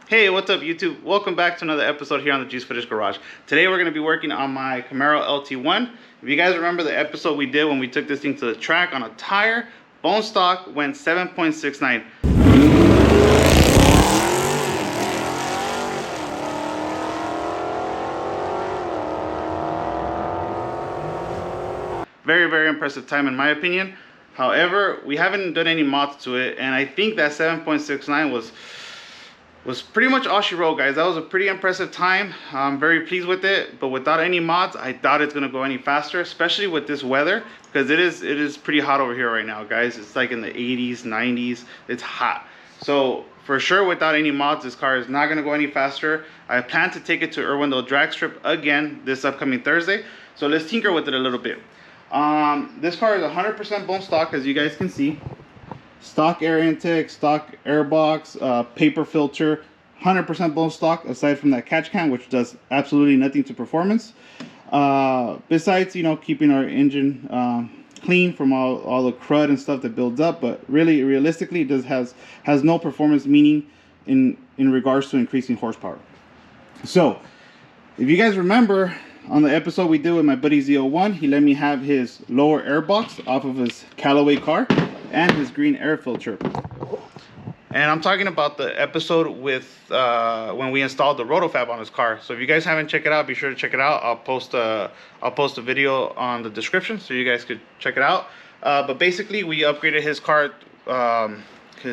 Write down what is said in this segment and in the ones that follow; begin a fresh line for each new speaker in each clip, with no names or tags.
Hey, what's up YouTube? Welcome back to another episode here on the Juice Footage Garage. Today we're going to be working on my Camaro LT1. If you guys remember the episode we did when we took this thing to the track on a tire, bone stock went 7.69. Very, very impressive time in my opinion. However, we haven't done any mods to it, and I think that 7.69 was pretty much all she wrote, guys. That was a pretty impressive time. I'm very pleased with it, but without any mods, I doubt it's gonna go any faster, especially with this weather, because it is pretty hot over here right now, guys. It's like in the 80s, 90s. It's hot. So for sure, without any mods, this car is not gonna go any faster. I plan to take it to Irwindale drag strip again this upcoming Thursday. So let's tinker with it a little bit. This car is 100% bone stock, as you guys can see. Stock air intake, stock air box, paper filter, 100% bone stock aside from that catch can, which does absolutely nothing to performance. Besides, you know, keeping our engine clean from all the crud and stuff that builds up, but really realistically it has no performance meaning in regards to increasing horsepower. So if you guys remember on the episode we did with my buddy Z01, he let me have his lower air box off of his Callaway car and his green air filter. And I'm talking about the episode with when we installed the rotofab on his car. So if you guys haven't checked it out, be sure to check it out. I'll post a video on the description so you guys could check it out. But basically we upgraded his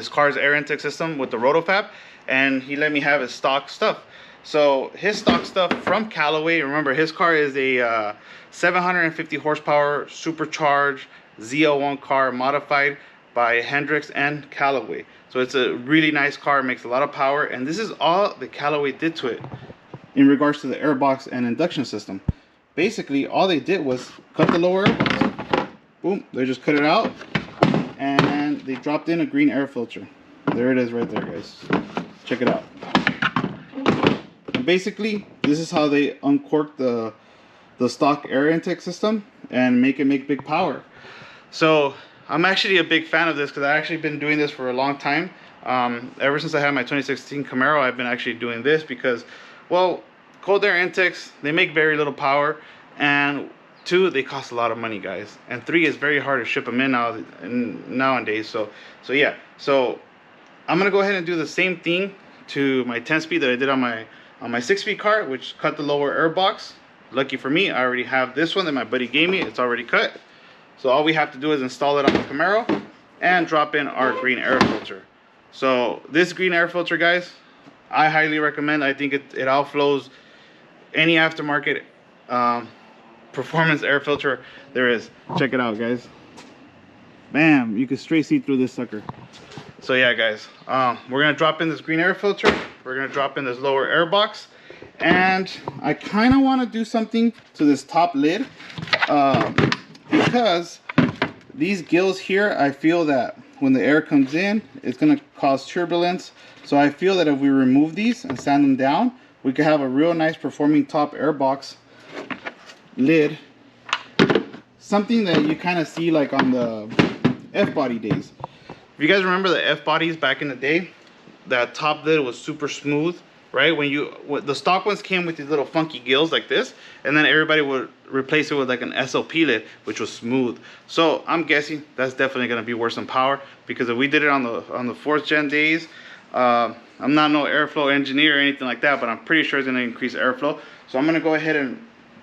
car's air intake system with the rotofab, and he let me have his stock stuff. So his stock stuff from Callaway, remember his car is a 750 horsepower supercharged Z01 car modified by Hendrix and Callaway. So it's a really nice car, it makes a lot of power, and this is all the Callaway did to it in regards to the airbox and induction system. Basically all they did was cut the lower airbox. Boom, they just cut it out and they dropped in a green air filter. There it is right there, guys. Check it out. And basically this is how they uncork the stock air intake system and make big power. So I'm actually a big fan of this because I've actually been doing this for a long time. Ever since I had my 2016 Camaro, I've been actually doing this because, well, cold air intakes, they make very little power, and 2, they cost a lot of money, guys, and 3, it's very hard to ship them in nowadays. So yeah, so I'm gonna go ahead and do the same thing to my 10-speed that I did on my 6-speed car, which cut the lower air box. Lucky for me, I already have this one that my buddy gave me. It's already cut. So all we have to do is install it on the Camaro and drop in our green air filter. So this green air filter, guys, I highly recommend. I think it outflows any aftermarket performance air filter there is. Check it out, guys. Bam, you can straight see through this sucker. So yeah, guys, we're gonna drop in this green air filter. We're gonna drop in this lower air box, and I kind of want to do something to this top lid. Because these gills here, I feel that when the air comes in, it's going to cause turbulence. So I feel that if we remove these and sand them down, we could have a real nice performing top air box lid. Something that you kind of see like on the F-body days. If you guys remember the F-bodies back in the day, that top lid was super smooth. Right, when the stock ones came with these little funky gills like this, and then everybody would replace it with like an SOP lid, which was smooth. So I'm guessing that's definitely going to be worth some power, because if we did it on the 4th gen days, I'm not no airflow engineer or anything like that, but I'm pretty sure it's going to increase airflow. So I'm going to go ahead and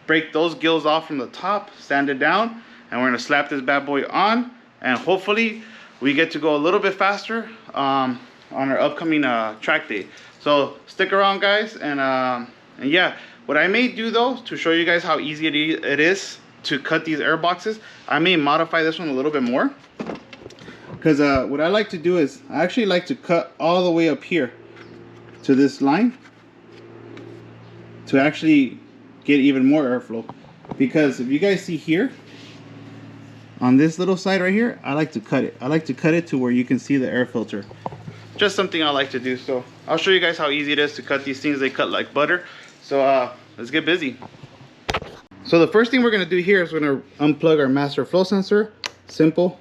break those gills off from the top, sand it down, and we're going to slap this bad boy on, and hopefully we get to go a little bit faster on our upcoming track day. So stick around, guys, and yeah, what I may do though, to show you guys how easy it is to cut these air boxes, I may modify this one a little bit more, because what I like to do is I actually like to cut all the way up here to this line to actually get even more airflow. Because if you guys see here on this little side right here, I like to cut it. I like to cut it to where you can see the air filter. Just something I like to do. So I'll show you guys how easy it is to cut these things. They cut like butter. So let's get busy. So the first thing we're going to do here is we're going to unplug our master flow sensor. Simple.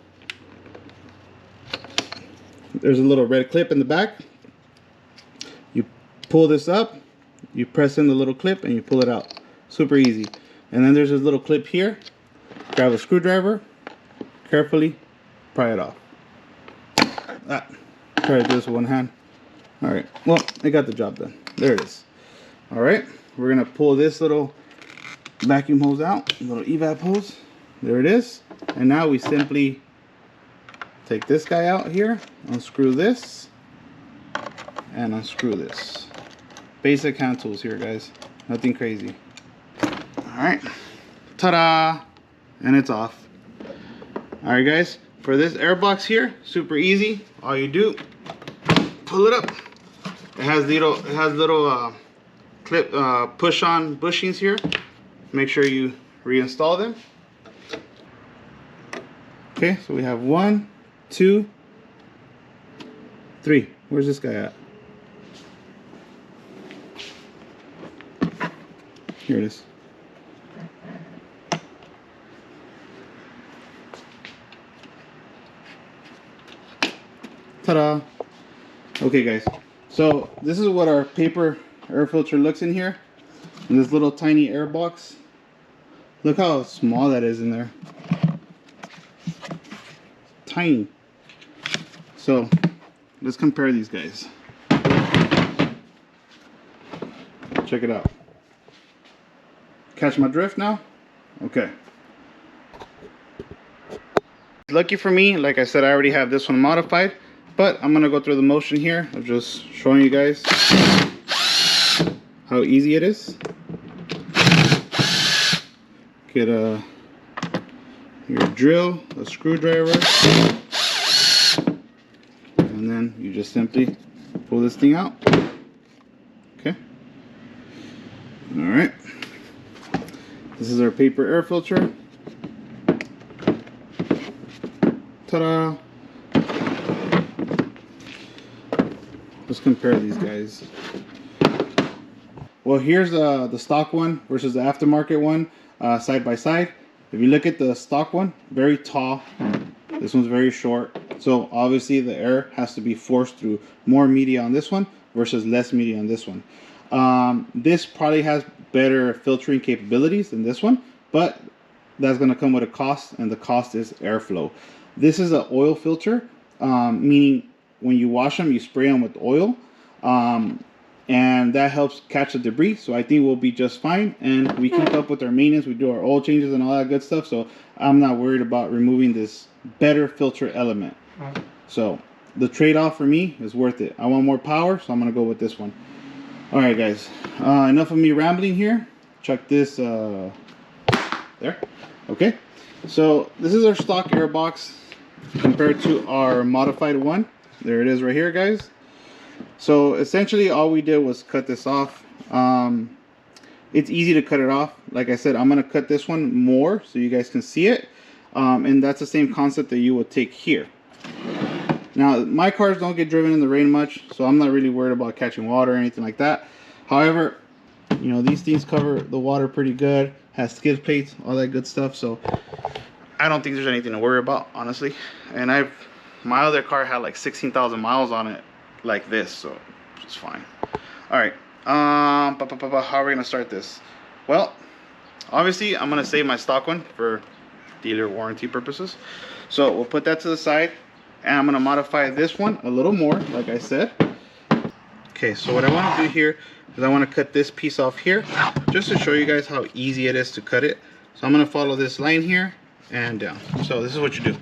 There's a little red clip in the back. You pull this up, you press in the little clip and you pull it out. Super easy. And then there's this little clip here. Grab a screwdriver, carefully pry it off. Try to do this with one hand. All right, well, it got the job done. There it is. All right, we're gonna pull this little vacuum hose out, little evap hose. There it is. And now we simply take this guy out here, unscrew this, and unscrew this. Basic hand tools here, guys. Nothing crazy. All right, ta-da, and it's off. All right, guys, for this air box here, super easy. All you do, pull it up. It has little clip push-on bushings here. Make sure you reinstall them. Okay, so we have 1, 2, 3. Where's this guy at? Here it is. Ta-da! Okay, guys. So this is what our paper air filter looks in here. In this little tiny air box. Look how small that is in there. Tiny. So let's compare these guys. Check it out. Catch my drift now? Okay. Lucky for me, like I said, I already have this one modified, but I'm gonna go through the motion here of just showing you guys how easy it is. Get your drill, a screwdriver, and then you just simply pull this thing out. Okay. All right. This is our paper air filter. Ta-da! Let's compare these guys. Well, here's the stock one versus the aftermarket one, side by side. If you look at the stock one, very tall. This one's very short. So obviously the air has to be forced through more media on this one versus less media on this one. This probably has better filtering capabilities than this one, but that's going to come with a cost, and the cost is airflow. This is an oil filter, meaning when you wash them, you spray them with oil, and that helps catch the debris. So I think we'll be just fine, and we keep up with our maintenance. We do our oil changes and all that good stuff, so I'm not worried about removing this better filter element. So the trade-off for me is worth it. I want more power, so I'm going to go with this one. All right, guys, enough of me rambling here. Check this there. Okay, so this is our stock air box compared to our modified one. There it is right here, guys. So essentially all we did was cut this off. It's easy to cut it off. Like I said, I'm going to cut this one more so you guys can see it, and that's the same concept that you would take here. Now, my cars don't get driven in the rain much, so I'm not really worried about catching water or anything like that. However, you know, these things cover the water pretty good, has skid plates, all that good stuff, so I don't think there's anything to worry about, honestly. And my other car had like 16,000 miles on it like this, so it's fine. All right, how are we gonna start this? Well, obviously I'm gonna save my stock one for dealer warranty purposes, so we'll put that to the side. And I'm going to modify this one a little more, like I said. Okay, so what I want to do here is I want to cut this piece off here, just to show you guys how easy it is to cut it. So I'm going to follow this line here and down. So this is what you do.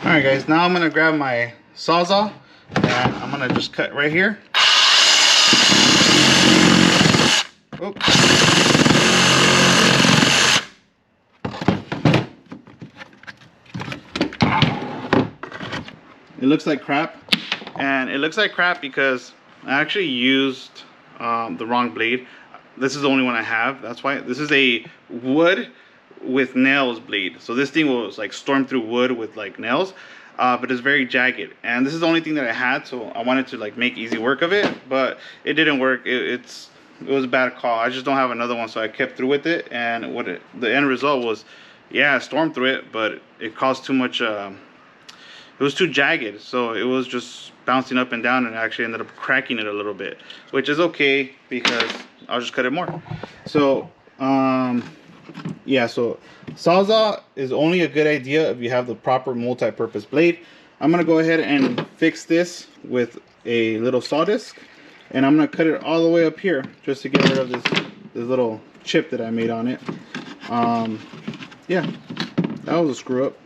Alright guys, now I'm going to grab my Sawzall, and I'm going to just cut right here. Oops. It looks like crap, and it looks like crap because I actually used the wrong blade. This is the only one I have. That's why. This is a wood with nails blade. So this thing was like storm through wood with like nails, but it's very jagged. And this is the only thing that I had, so I wanted to like make easy work of it, but it didn't work. It was a bad call. I just don't have another one, so I kept through with it. And the end result was, yeah, I stormed through it, but it caused too much. it was too jagged, so it was just bouncing up and down, and actually ended up cracking it a little bit, which is okay because I'll just cut it more. So yeah, so Sawzall is only a good idea if you have the proper multi-purpose blade. I'm gonna go ahead and fix this with a little saw disc, and I'm gonna cut it all the way up here just to get rid of this little chip that I made on it. Yeah, that was a screw up.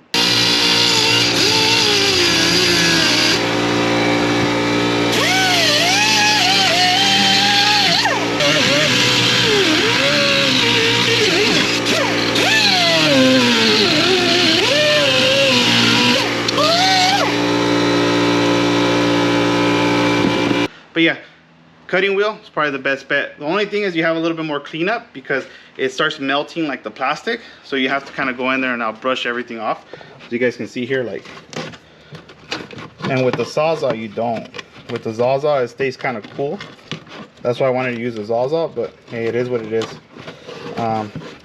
But yeah, cutting wheel is probably the best bet. The only thing is you have a little bit more cleanup because it starts melting like the plastic. So you have to kind of go in there and I'll brush everything off. So you guys can see here, like, and with the Sawzall you don't. With the Sawzall it stays kind of cool. That's why I wanted to use the Sawzall, but hey, it is what it is.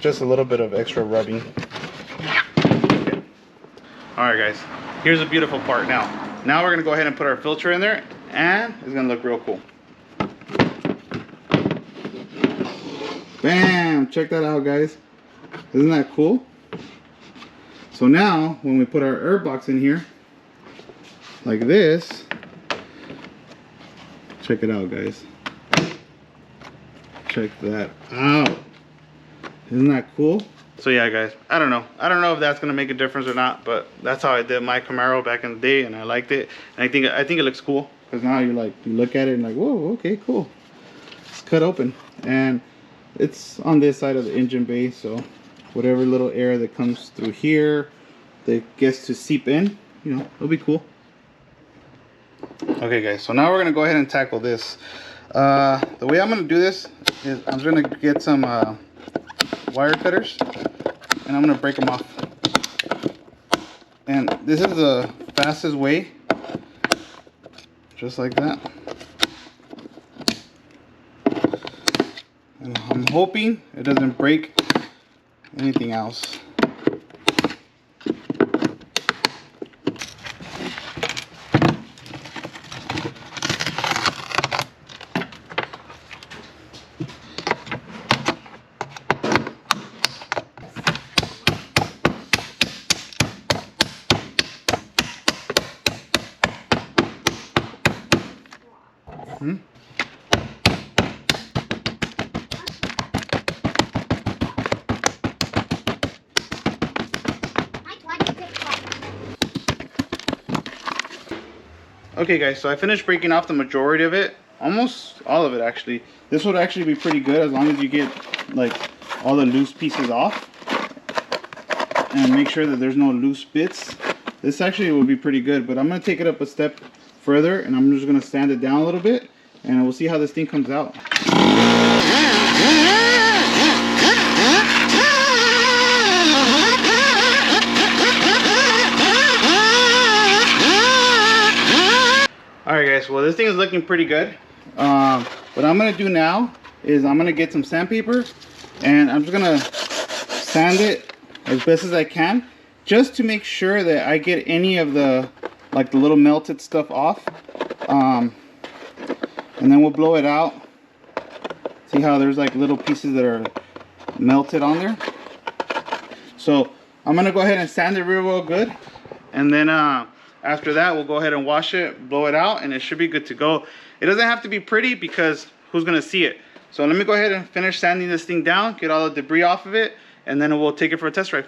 Just a little bit of extra rubbing. Okay. All right guys, here's the beautiful part now. Now we're gonna go ahead and put our filter in there, and it's gonna look real cool. Bam! Check that out, guys. Isn't that cool? So now, when we put our herb box in here, like this, check it out, guys. Check that out. Isn't that cool? So yeah, guys, I don't know if that's gonna make a difference or not, but that's how I did my Camaro back in the day, and I liked it. And I think it looks cool because now you look at it and like, whoa, okay, cool. It's cut open, and it's on this side of the engine bay, so whatever little air that comes through here that gets to seep in, you know, it'll be cool. Okay, guys, so now we're gonna go ahead and tackle this. The way I'm gonna do this is I'm gonna get some wire cutters, and I'm gonna break them off. And this is the fastest way, just like that. And I'm hoping it doesn't break anything else. Okay guys, so I finished breaking off the majority of it, almost all of it actually. This would actually be pretty good as long as you get like all the loose pieces off and make sure that there's no loose bits. This actually will be pretty good, but I'm going to take it up a step further and I'm just going to sand it down a little bit, and we'll see how this thing comes out. Alright guys, well this thing is looking pretty good. What I'm going to do now is I'm going to get some sandpaper, and I'm just going to sand it as best as I can, just to make sure that I get any of the the little melted stuff off. And then we'll blow it out. See how there's like little pieces that are melted on there? So I'm going to go ahead and sand it real good, and then after that, we'll go ahead and wash it, blow it out, and it should be good to go. It doesn't have to be pretty because who's going to see it? So let me go ahead and finish sanding this thing down, get all the debris off of it, and then we'll take it for a test drive.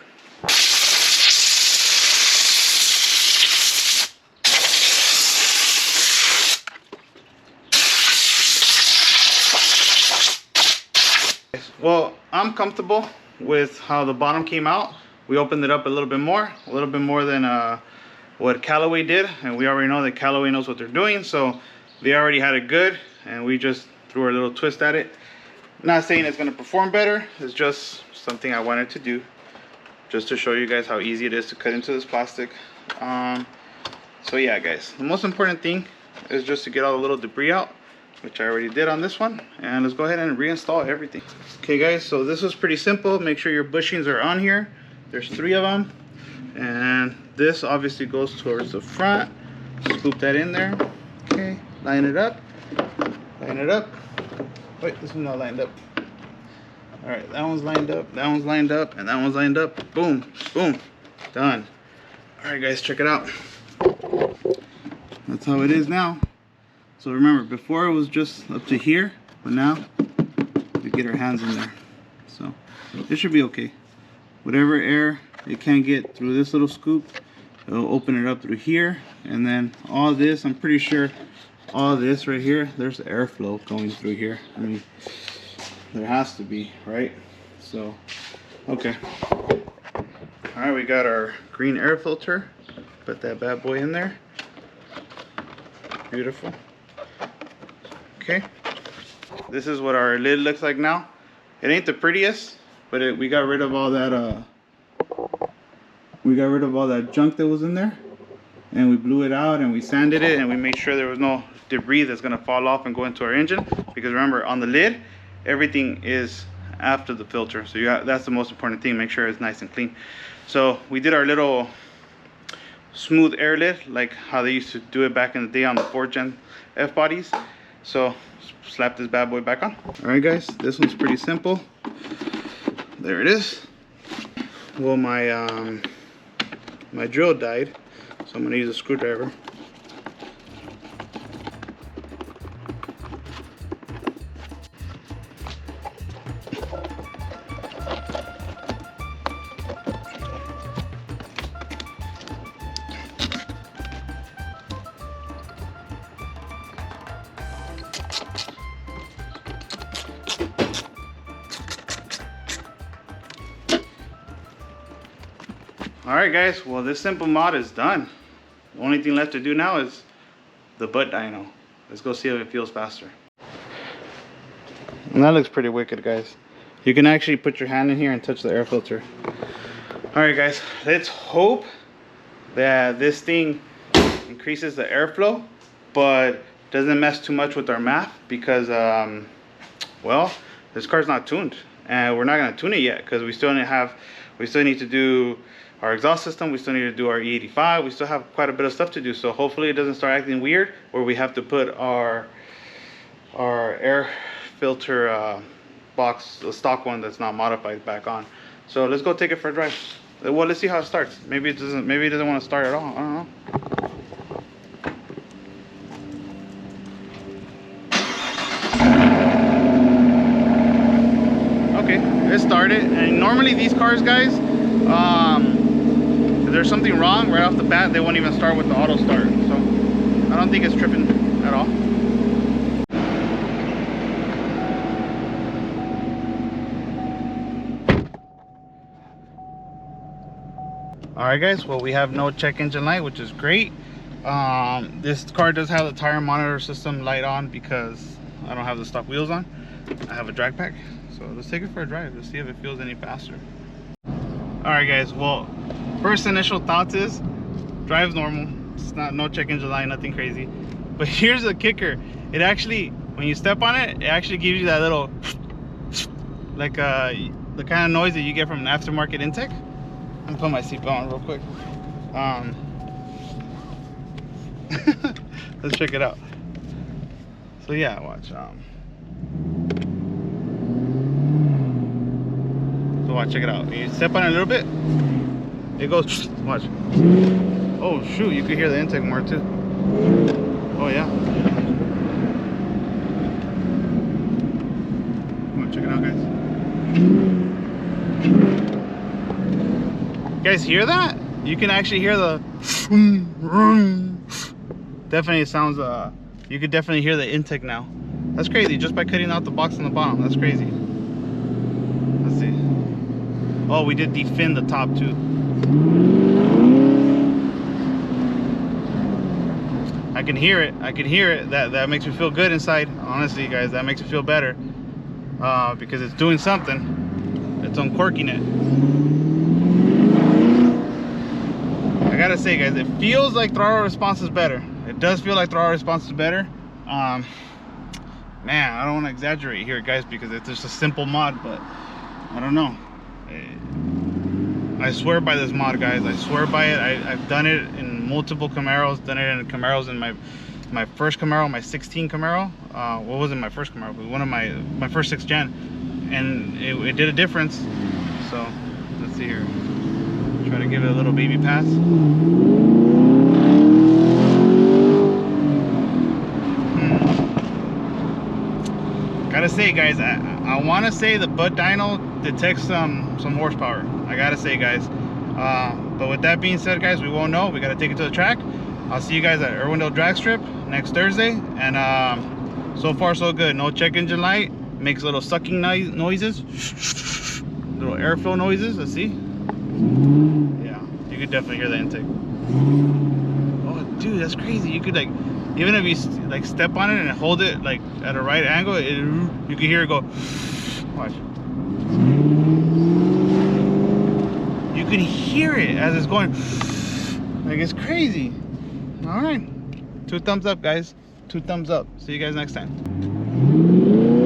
Well, I'm comfortable with how the bottom came out. We opened it up a little bit more than what Callaway did, and we already know that Callaway knows what they're doing, so they already had it good, and we just threw our little twist at it. Not saying it's going to perform better, it's just something I wanted to do just to show you guys how easy it is to cut into this plastic. So yeah guys, the most important thing is just to get all the little debris out, which I already did on this one, and let's go ahead and reinstall everything. Okay guys, so this was pretty simple. Make sure your bushings are on here. There's 3 of them. And this obviously goes towards the front. Scoop that in there. Okay, line it up. Line it up. Wait, this one's not lined up. All right, that one's lined up, that one's lined up, and that one's lined up. Boom, boom, done. All right, guys, check it out. That's how it is now. So remember, before it was just up to here, but now we get our hands in there. So it should be okay. Whatever air it can't get through this little scoop, it'll open it up through here. And then all this, I'm pretty sure all this right here, there's airflow going through here. I mean, there has to be, right? So, okay. All right, we got our green air filter. Put that bad boy in there. Beautiful. Okay. This is what our lid looks like now. It ain't the prettiest, but we got rid of all that junk that was in there, and we blew it out and we sanded it and we made sure there was no debris that's gonna fall off and go into our engine. Because remember, on the lid, everything is after the filter, so that's the most important thing. Make sure it's nice and clean. So we did our little smooth air lid, like how they used to do it back in the day on the 4th gen F bodies. So slap this bad boy back on. All right, guys, this one's pretty simple. There it is. Well, my my drill died, so I'm gonna use a screwdriver. Alright guys, well this simple mod is done. The only thing left to do now is the butt dyno. Let's go see if it feels faster. And that looks pretty wicked, guys. You can actually put your hand in here and touch the air filter. Alright guys, let's hope that this thing increases the airflow, but doesn't mess too much with our math, because well, this car's not tuned, and we're not going to tune it yet because we still need to do our exhaust system, we still need to do our E85, we still have quite a bit of stuff to do. So hopefully it doesn't start acting weird where we have to put our air filter box, the stock one that's not modified, back on. So let's go take it for a drive. Well, let's see how it starts. Maybe it doesn't want to start at all. I don't know. Okay, it started. And normally these cars, guys, if there's something wrong right off the bat, they won't even start with the auto start. So I don't think it's tripping at all. Alright guys, well we have no check engine light, which is great. This car does have the tire monitor system light on because I don't have the stock wheels on. I have a drag pack. So let's take it for a drive. Let's see if it feels any faster. Alright guys, well, first initial thoughts is drives normal. It's no check engine light, nothing crazy. But here's the kicker. It actually, when you step on it, it actually gives you that little like the kind of noise that you get from an aftermarket intake. I'm gonna put my seatbelt on real quick. Let's check it out. So yeah, watch. Watch, check it out. You step on it a little bit, it goes. Watch. Oh shoot, you can hear the intake more too. Oh yeah. Come on, check it out, guys. You guys hear that? You can actually hear the definitely sounds you could definitely hear the intake now. That's crazy, just by cutting out the box on the bottom. That's crazy. Let's see. Oh, we did defin the top too. I can hear it. I can hear it. That makes me feel good inside. Honestly, guys, that makes me feel better because it's doing something. It's uncorking it. I gotta say, guys, it feels like throttle response is better. It does feel like throttle response is better. Man, I don't want to exaggerate here, guys, because it's just a simple mod, but I don't know. I swear by this mod, guys. I swear by it. I've done it in multiple Camaros. Done it in Camaros in my first Camaro, my 16 Camaro. What was it, my first Camaro? It was one of my first 6th gen, and it did a difference. So let's see here. Try to give it a little baby pass. Gotta say, guys, I want to say the butt dyno detects some horsepower. I gotta say, guys. But with that being said, guys, we won't know. We gotta take it to the track. I'll see you guys at Irwindale Drag Strip next Thursday. And so far so good. No check engine light. Makes little sucking noises. Little airflow noises. Let's see. Yeah, you could definitely hear the intake. Oh, dude, that's crazy. You could, like, even if you like step on it and hold it like at a right angle, you can hear it go. Watch. You can hear it as it's going. Like, it's crazy. All right. 2 thumbs up, guys. 2 thumbs up. See you guys next time.